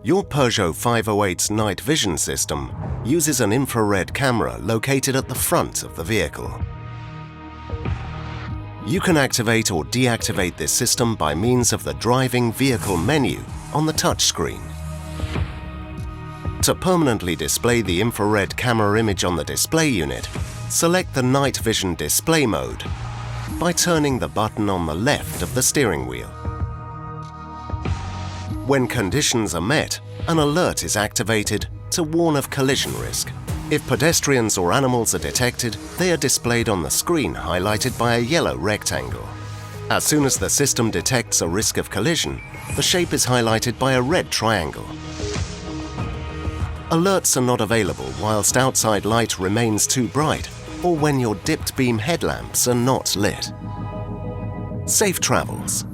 Your Peugeot 508's night vision system uses an infrared camera located at the front of the vehicle. You can activate or deactivate this system by means of the driving vehicle menu on the touchscreen. To permanently display the infrared camera image on the display unit, select the night vision display mode by turning the button on the left of the steering wheel. When conditions are met, an alert is activated to warn of collision risk. If pedestrians or animals are detected, they are displayed on the screen highlighted by a yellow rectangle. As soon as the system detects a risk of collision, the shape is highlighted by a red triangle. Alerts are not available whilst outside light remains too bright or when your dipped beam headlamps are not lit. Safe travels!